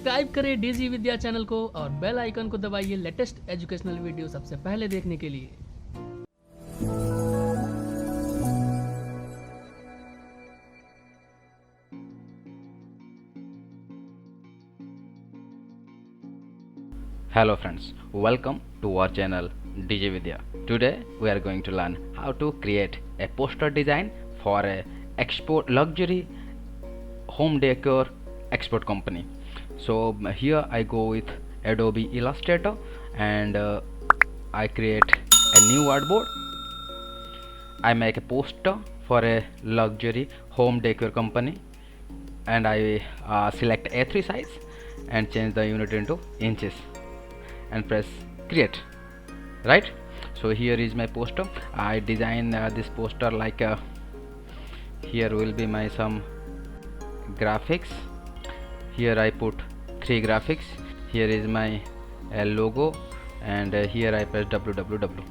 Subscribe करें DG विद्या channel को और बेल आइकन को दबाइए लेटेस्ट एजुकेशनल वीडियो सबसे पहले देखने के लिए। Hello friends, welcome to our channel DJ Vidya. Today we are going to learn how to create a poster design for a export luxury home decor export company. So here I go with Adobe Illustrator and I create a new artboard. I make a poster for a luxury home decor company and I select A3 size and change the unit into inches and press create. Right, so here is my poster. I design this poster like here will be my some graphics. Here I put 3 graphics. Here is my logo and here I press www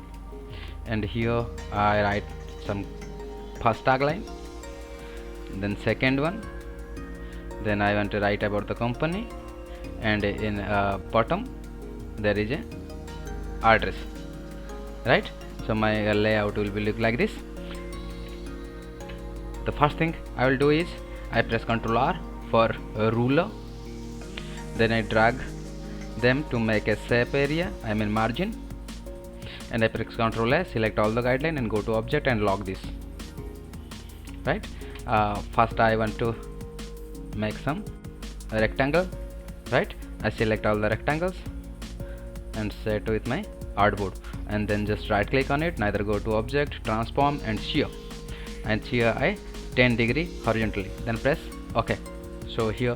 and here I write some first tagline, then second one, then I want to write about the company, and in bottom there is a address. Right, so my layout will be look like this. The first thing I will do is I press Ctrl R for a ruler, then I drag them to make a shape area, I mean margin, and I press Ctrl S, select all the guideline and go to object and lock this. Right, first I want to make some rectangle. Right, I select all the rectangles and set with my artboard and then just right click on it, neither go to object, transform and shear, and here I 10° horizontally, then press OK. So here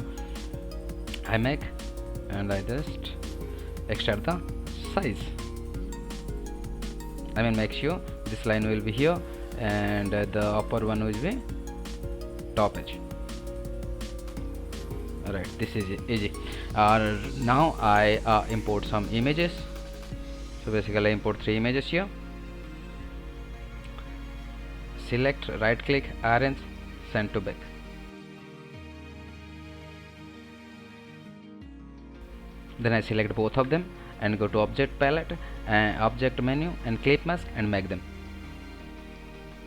I make and I just extend the size, I mean make sure this line will be here and the upper one will be top edge. Alright, this is easy. Now I import some images. So basically I import 3 images here. Select, right click, arrange, send to back. Then I select both of them and go to object palette and object menu and clip mask and make them.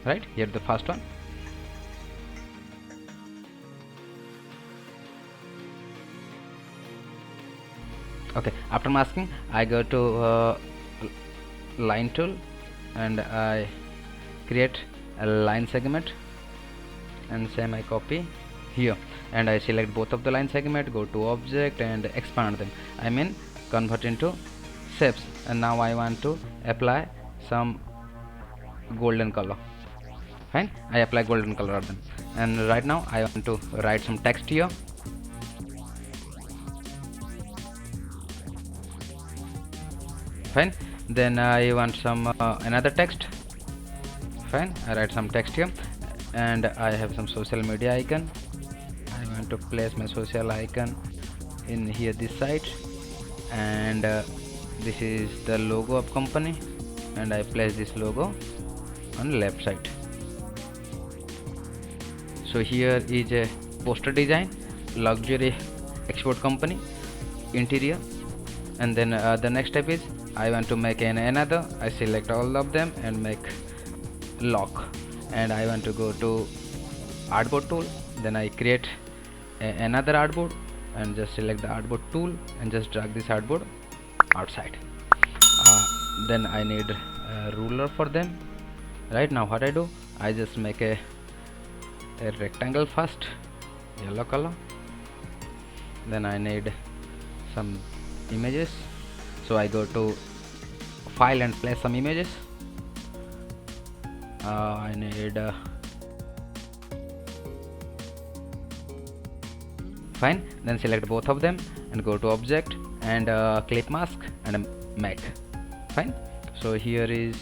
Right, here the first one. Okay, after masking I go to line tool and I create a line segment and same I copy here and I select both of the line segment, go to object and expand them, I mean convert into shapes, and now I want to apply some golden color. Fine, I apply golden color on them, and right now I want to write some text here. Fine, then I want some another text. Fine, I write some text here and I have some social media icon. I want to place my social icon in here this side, and this is the logo of company and I place this logo on left side. So here is a poster design, luxury export company interior, and then the next step is I want to make another. I select all of them and make lock, and I want to go to artboard tool, then I create another artboard and just select the artboard tool and just drag this artboard outside. Then I need a ruler for them. Right, now what I do, I just make a rectangle first, yellow color, then I need some images, so I go to file and place some images. I need fine, then select both of them and go to object and clip mask and make. Fine, so here is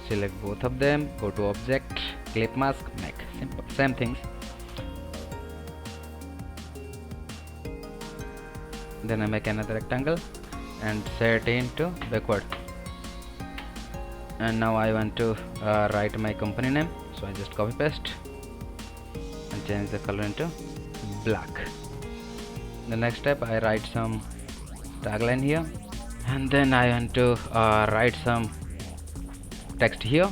select both of them, go to object, clip mask, make. Simple, same things. Then I make another rectangle and set into backward and now I want to write my company name, so I just copy paste and change the color into black. The next step, I write some tagline here, and then I want to write some text here.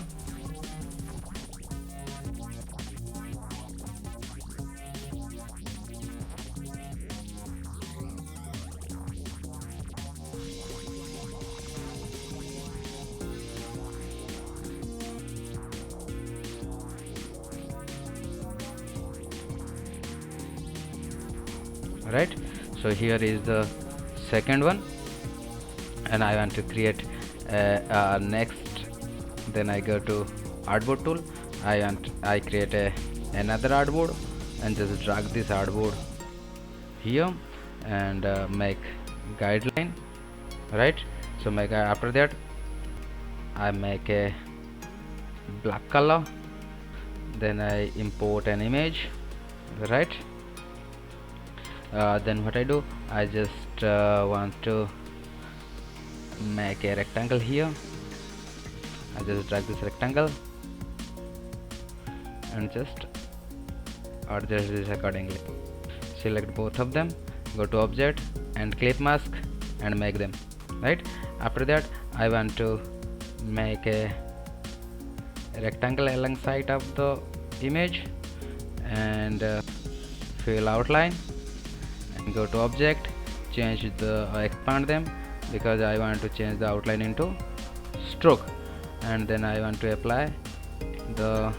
Right, so here is the second one, and I want to create next. Then I go to artboard tool. I create another artboard and just drag this artboard here and make guideline. Right, so after that I make a black color, then I import an image. Right, then what I do, I just want to make a rectangle here. I just drag this rectangle and just adjust this accordingly. Select both of them, go to object and clip mask and make them. Right, after that I want to make a rectangle alongside of the image and fill outline, and go to object, change the expand them, because I want to change the outline into stroke, and then I want to apply the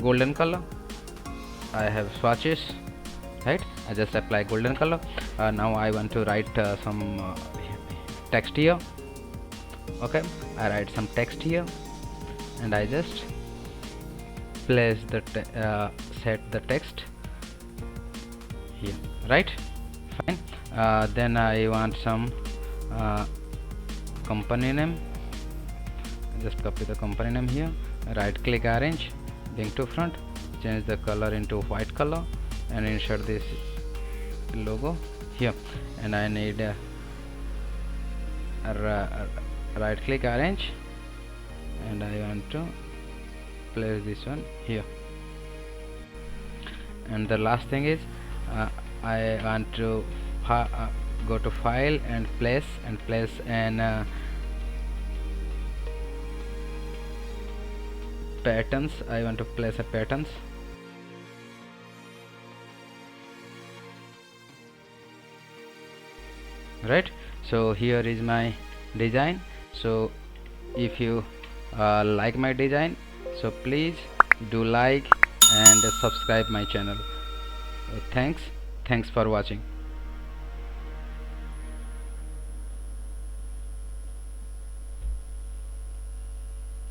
golden color. I have swatches. Right, I just apply golden color. Now I want to write some text here. Okay, I write some text here and I just place the set the text here. Right, fine. Then I want some company name. Just copy the company name here, right click, arrange, bring to front, change the color into white color and insert this logo here. And I need right click, arrange, and I want to place this one here. And the last thing is I want to go to file and place an patterns. I want to place a patterns. Right, so here is my design. So if you like my design, so please do like and subscribe my channel. Thanks for watching.